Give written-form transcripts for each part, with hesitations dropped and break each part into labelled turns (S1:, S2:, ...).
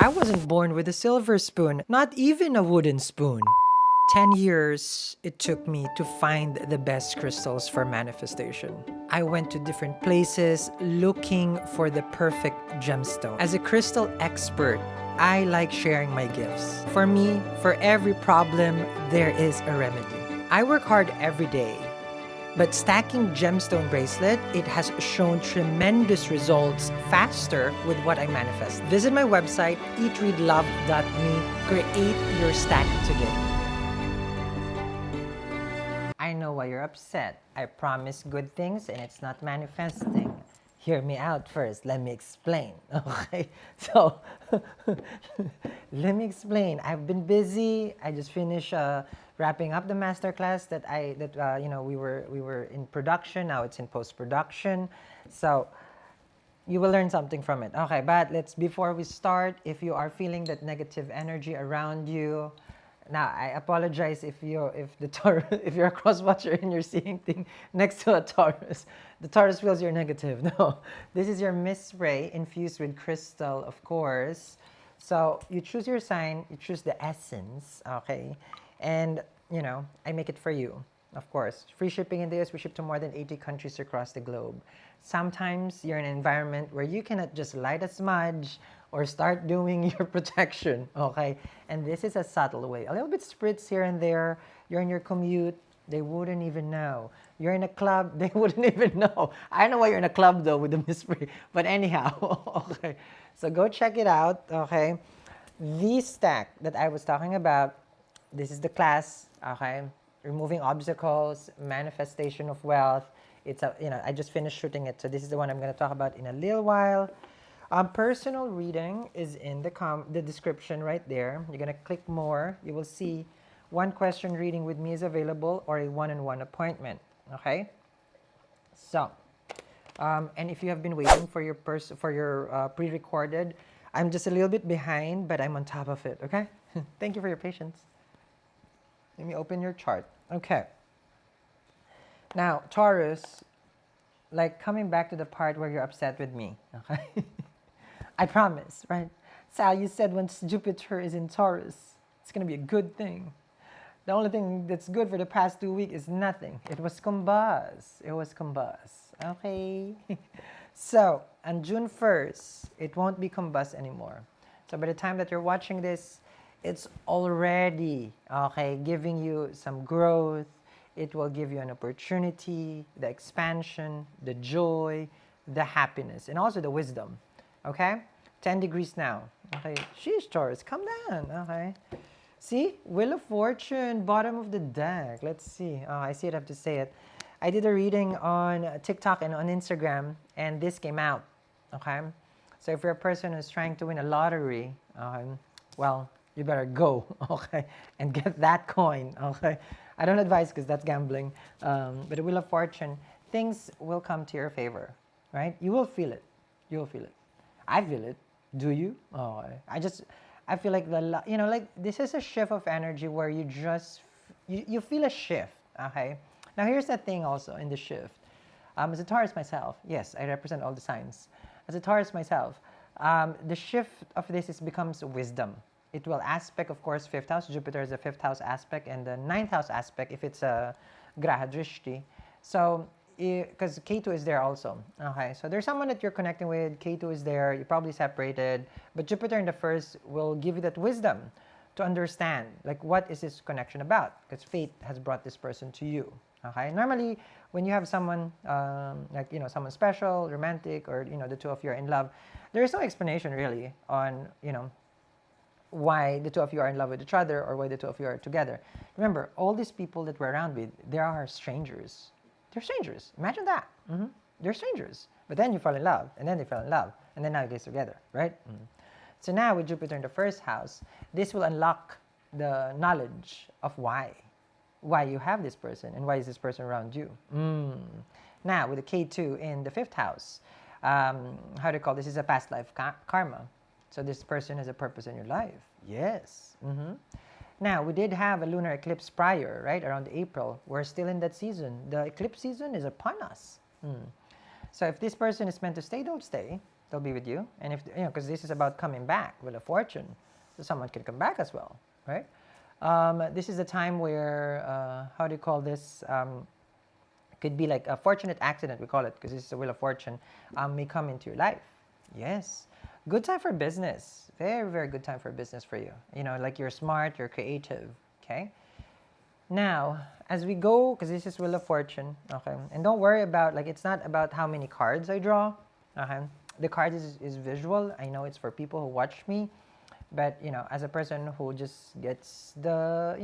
S1: I wasn't born with a silver spoon, not even a wooden spoon. 10 years it took me to find the best crystals for manifestation. I went to different places looking for the perfect gemstone. As a crystal expert, I like sharing my gifts. For me, for every problem, there is a remedy. I work hard every day, but stacking gemstone bracelet, it has shown tremendous results faster with what I manifest. Visit my website, eatreadlove.me. Create your stack today. I know why you're upset. I promise good things and it's not manifesting. Hear me out first. Let me explain. Okay, so let me explain. I've been busy. I just finished wrapping up the masterclass that we were in production. Now it's in post production. So you will learn something from it. Okay, but before we start, if you are feeling that negative energy around you, now I apologize if you're a cross watcher and you're seeing thing next to a Taurus. The Taurus feels you're negative. No, this is your mist spray infused with crystal, of course. So you choose your sign, you choose the essence, okay, and I make it for you. Of course, free shipping in the US. We ship to more than 80 countries across the globe. Sometimes you're in an environment where you cannot just light a smudge or start doing your protection, okay? And this is a subtle way. A little bit spritz here and there. You're in your commute, they wouldn't even know. You're in a club, they wouldn't even know. I don't know why you're in a club though with the mist spray, but anyhow, okay. So go check it out, okay? The stack that I was talking about, this is the class, okay? Removing obstacles, manifestation of wealth. It's I just finished shooting it, so this is the one I'm going to talk about in a little while. Personal reading is in the description right there. You're going to click more. You will see one question reading with me is available or a one-on-one appointment. Okay. So, and if you have been waiting for your pre-recorded, I'm just a little bit behind, but I'm on top of it. Okay. Thank you for your patience. Let me open your chart. Okay. Now, Taurus, like coming back to the part where you're upset with me, okay? I promise, right? Sal, you said once Jupiter is in Taurus, it's going to be a good thing. The only thing that's good for the past 2 weeks is nothing. It was combust. It was combust, okay? So, on June 1st, it won't be combust anymore. So by the time that you're watching this, it's already, okay, giving you some growth. It will give you an opportunity, the expansion, the joy, the happiness, and also the wisdom, okay? 10 degrees now, okay? Sheesh, Taurus, come down, okay? See, Wheel of Fortune, bottom of the deck. Let's see. Oh, I see it, I have to say it. I did a reading on TikTok and on Instagram, and this came out, okay? So if you're a person who's trying to win a lottery, well, you better go, okay, and get that coin, okay? I don't advise because that's gambling, but the Wheel of Fortune, things will come to your favor, right? You will feel it. You will feel it. I feel it. Do you? Oh, I feel like like this is a shift of energy where you just, you feel a shift, okay? Now here's the thing also in the shift. As a Taurus myself, yes, I represent all the signs. As a Taurus myself, the shift of this becomes wisdom. It will aspect, of course, 5th house. Jupiter is a 5th house aspect, and the 9th house aspect if it's a Graha Drishti. So, because K2 is there also. Okay, so there's someone that you're connecting with. K2 is there. You're probably separated, but Jupiter in the first will give you that wisdom to understand, like, what is this connection about? Because fate has brought this person to you. Okay, normally when you have someone like someone special, romantic, or the two of you are in love, there is no explanation really on why the two of you are in love with each other or why the two of you are together. Remember, all these people that we're around with, they are strangers. They're strangers. Imagine that. They're strangers. But then you fall in love, and then they fell in love, and then now you guys together, right? So now with Jupiter in the first house, this will unlock the knowledge of why you have this person and why is this person around you. Now with the K2 in the 5th house, how do you call this? Is a past life karma. So this person has a purpose in your life. Yes. Now, we did have a lunar eclipse prior, right? Around April. We're still in that season. The eclipse season is upon us. So if this person is meant to stay, don't stay. they'll be with you. And if, because this is about coming back, Wheel of Fortune. So someone can come back as well, right? This is a time where, how do you call this? Could be like a fortunate accident, we call it, because this is a Wheel of Fortune, may come into your life. Yes. Good time for business. Very, very good time for business for you. Like you're smart, you're creative, okay? Now, as we go, because this is Wheel of Fortune, okay? And don't worry about, like, it's not about how many cards I draw, okay? The card is visual. I know it's for people who watch me, but, as a person who just gets the,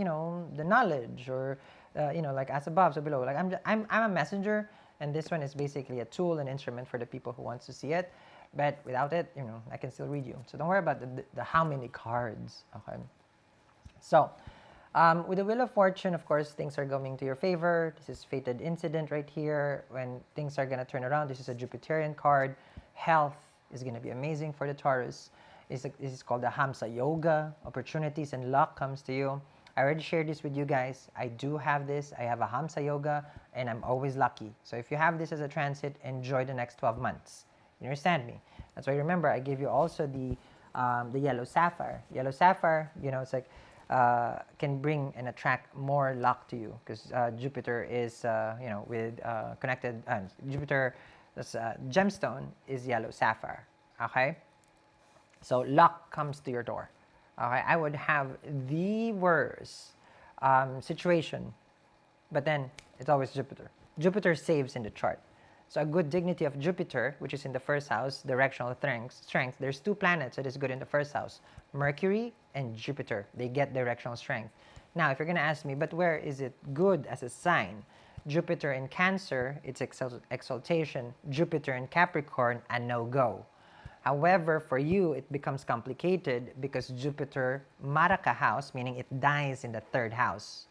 S1: the knowledge or, like as above, so below. Like, I'm a messenger, and this one is basically a tool, an instrument for the people who wants to see it. But without it, I can still read you. So don't worry about the how many cards, okay? So, with the Wheel of Fortune, of course, things are going to your favor. This is fated incident right here. When things are going to turn around, this is a Jupiterian card. Health is going to be amazing for the Taurus. This is called the Hamsa Yoga. Opportunities and luck comes to you. I already shared this with you guys. I do have this. I have a Hamsa Yoga, and I'm always lucky. So if you have this as a transit, enjoy the next 12 months. You understand me? That's why, remember, I gave you also the yellow sapphire. Yellow sapphire, it's like, can bring and attract more luck to you, because Jupiter is, with connected, Jupiter, that's gemstone is yellow sapphire, okay? So luck comes to your door, okay? I would have the worst situation, but then it's always Jupiter. Jupiter saves in the chart. So a good dignity of Jupiter, which is in the first house, directional strength, there's two planets that is good in the first house, Mercury and Jupiter. They get directional strength. Now, if you're going to ask me, but where is it good as a sign? Jupiter in Cancer, it's exaltation. Jupiter in Capricorn, a no-go. However, for you, it becomes complicated because Jupiter, Maraka house, meaning it dies in the third house.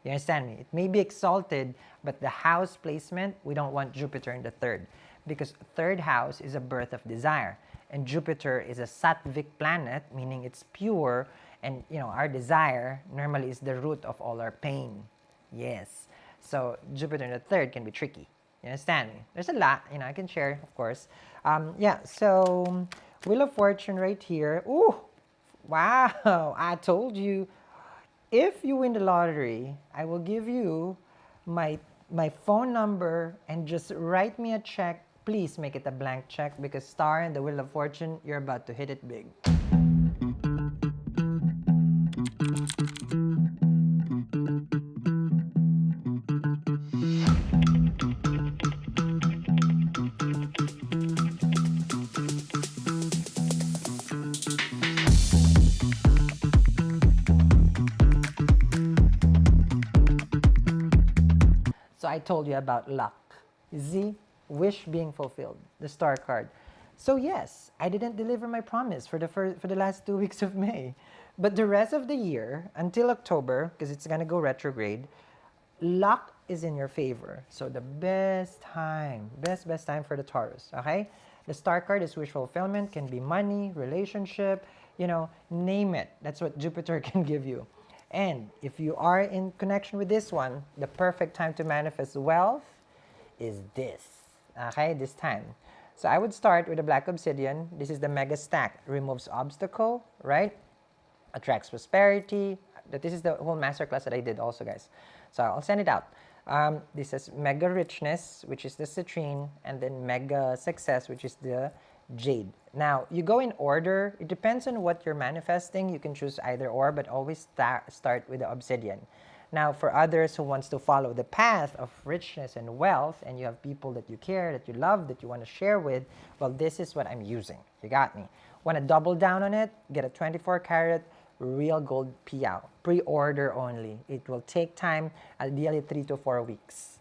S1: You understand me? It may be exalted, but the house placement, we don't want Jupiter in the third, because third house is a birth of desire. And Jupiter is a sattvic planet, meaning it's pure, and our desire normally is the root of all our pain. Yes. So Jupiter in the third can be tricky. You understand me? There's a lot, I can share, of course. So Wheel of Fortune right here. Ooh, wow, I told you. If you win the lottery, I will give you my phone number and just write me a check. Please make it a blank check, because star and the Wheel of Fortune, you're about to hit it big. So I told you about luck. Z, wish being fulfilled, the star card. So yes, I didn't deliver my promise for the last 2 weeks of May. But the rest of the year, until October, because it's going to go retrograde, luck is in your favor. So the best time for the Taurus, okay? The star card is wish fulfillment, can be money, relationship, name it. That's what Jupiter can give you. And if you are in connection with this one, the perfect time to manifest wealth is this, okay, this time. So I would start with the black obsidian. This is the mega stack. Removes obstacle, right? Attracts prosperity. This is the whole masterclass that I did also, guys. So I'll send it out. This is mega richness, which is the citrine, and then mega success, which is the jade. Now, you go in order. It depends on what you're manifesting. You can choose either or, but always start with the obsidian. Now, for others who wants to follow the path of richness and wealth, and you have people that you care, that you love, that you want to share with, well, this is what I'm using. You got me. Want to double down on it? Get a 24-karat real gold PIXIU. Pre-order only. It will take time, ideally 3 to 4 weeks.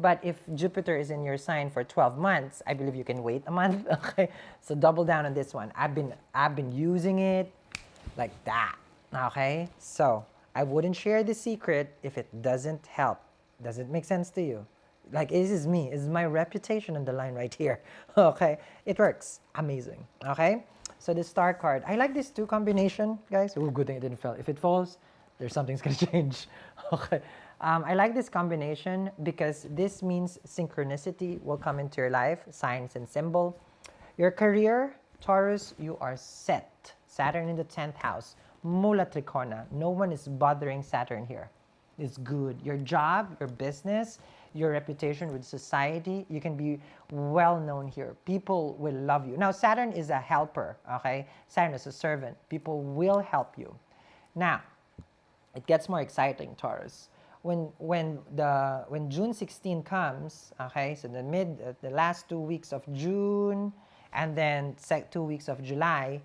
S1: But if Jupiter is in your sign for 12 months, I believe you can wait a month. Okay, so double down on this one. I've been using it like that. Okay, so I wouldn't share the secret if it doesn't help. Does it make sense to you? Like, this is me. This is my reputation on the line right here. Okay, it works. Amazing. Okay, so the star card. I like this two combination, guys. Oh, good thing it didn't fall. If it falls, there's something's gonna change. Okay. I like this combination because this means synchronicity will come into your life, signs and symbol. Your career, Taurus, you are set. Saturn in the 10th house. Mula Trikona. No one is bothering Saturn here. It's good. Your job, your business, your reputation with society, you can be well known here. People will love you. Now, Saturn is a helper, okay? Saturn is a servant. People will help you. Now, it gets more exciting, Taurus. When June 16 comes, okay, so the last 2 weeks of June, and then 2 weeks of July,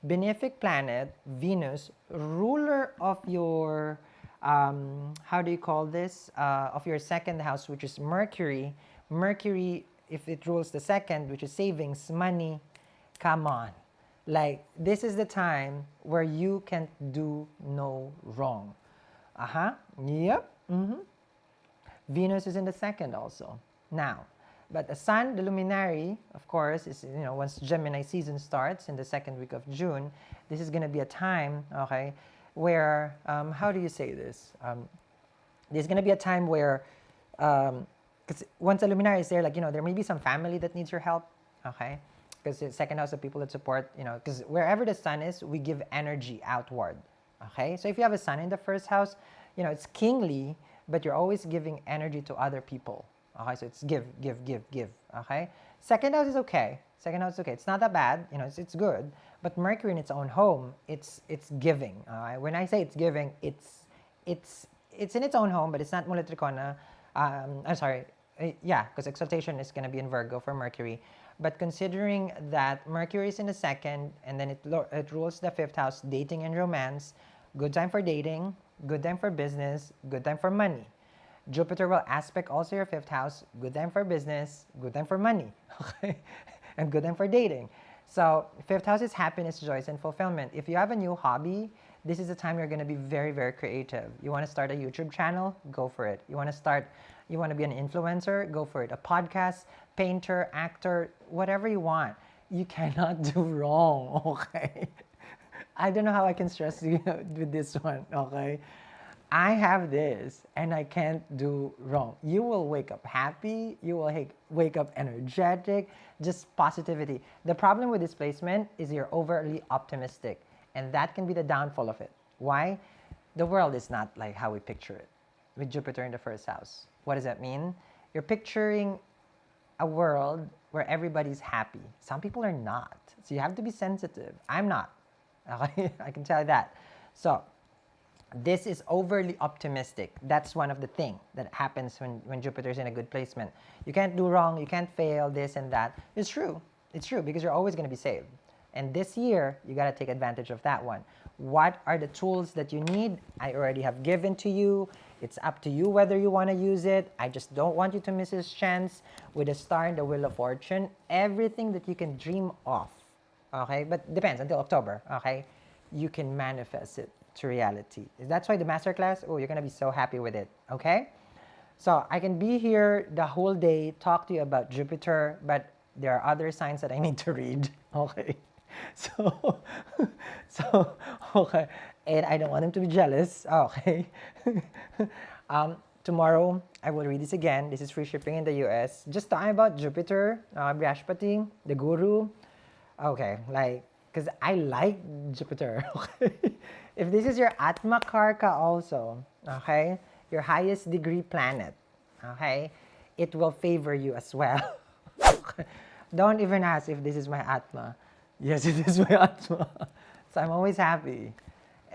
S1: benefic planet Venus, ruler of your how do you call this? Of your second house, which is Mercury. Mercury, if it rules the second, which is savings, money, come on. Like, this is the time where you can do no wrong. Yep. Venus is in the second also. Now, but the sun, the luminary, of course, is, once Gemini season starts in the second week of June, this is going to be a time, okay, where, how do you say this? There's going to be a time where, because once the luminary is there, like, there may be some family that needs your help, okay? Because the second house of people that support, because wherever the sun is, we give energy outward, okay? So if you have a sun in the first house, it's kingly, but you're always giving energy to other people. Okay, so it's give. Okay, second house is okay. Second house is okay. It's not that bad. It's good. But Mercury in its own home, it's giving. When I say it's giving, it's in its own home, but it's not mula trikona. I'm sorry. Yeah, because exaltation is going to be in Virgo for Mercury. But considering that Mercury is in the second, and then it rules the fifth house, dating and romance, good time for dating, good time for business, good time for money. Jupiter will aspect also your fifth house, good time for business, good time for money, okay? And good time for dating. So fifth house is happiness, joys, and fulfillment. If you have a new hobby, this is the time you're going to be very, very creative. You want to start a YouTube channel? Go for it. You want to be an influencer? Go for it. A podcast, painter, actor, whatever you want. You cannot do wrong, okay? I don't know how I can stress you with this one, okay? I have this and I can't do wrong. You will wake up happy. You will wake up energetic, just positivity. The problem with this placement is you're overly optimistic, and that can be the downfall of it. Why? The world is not like how we picture it with Jupiter in the first house. What does that mean? You're picturing a world where everybody's happy. Some people are not. So you have to be sensitive. I'm not. Okay? I can tell you that. So this is overly optimistic. That's one of the things that happens when Jupiter's in a good placement. You can't do wrong, you can't fail, this and that. It's true. It's true, because you're always going to be saved. And this year, you got to take advantage of that one. What are the tools that you need? I already have given to you. It's up to you whether you want to use it. I just don't want you to miss this chance with a star in the Wheel of Fortune. Everything that you can dream of, okay? But depends until October, okay? You can manifest it to reality. That's why the masterclass, you're going to be so happy with it, okay? So I can be here the whole day, talk to you about Jupiter, but there are other signs that I need to read, okay? So, okay, and I don't want him to be jealous, okay? Tomorrow, I will read this again. This is free shipping in the US. Just talking about Jupiter, Brihaspati, the guru, okay, like, because I like Jupiter, okay? If this is your Atma Karka also, okay, your highest degree planet, okay, it will favor you as well. Okay. Don't even ask if this is my Atma. Yes, it is my Atma. So I'm always happy.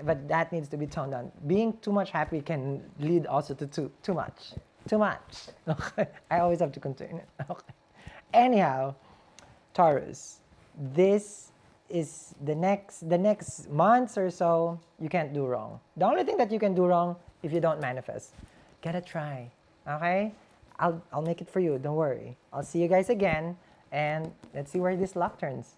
S1: But that needs to be toned down. Being too much happy can lead also to too much. Too much. Okay. I always have to contain it. Okay. Anyhow, Taurus, this is the next months or so, you can't do wrong. The only thing that you can do wrong if you don't manifest. Get a try. Okay? I'll make it for you. Don't worry. I'll see you guys again, and let's see where this luck turns.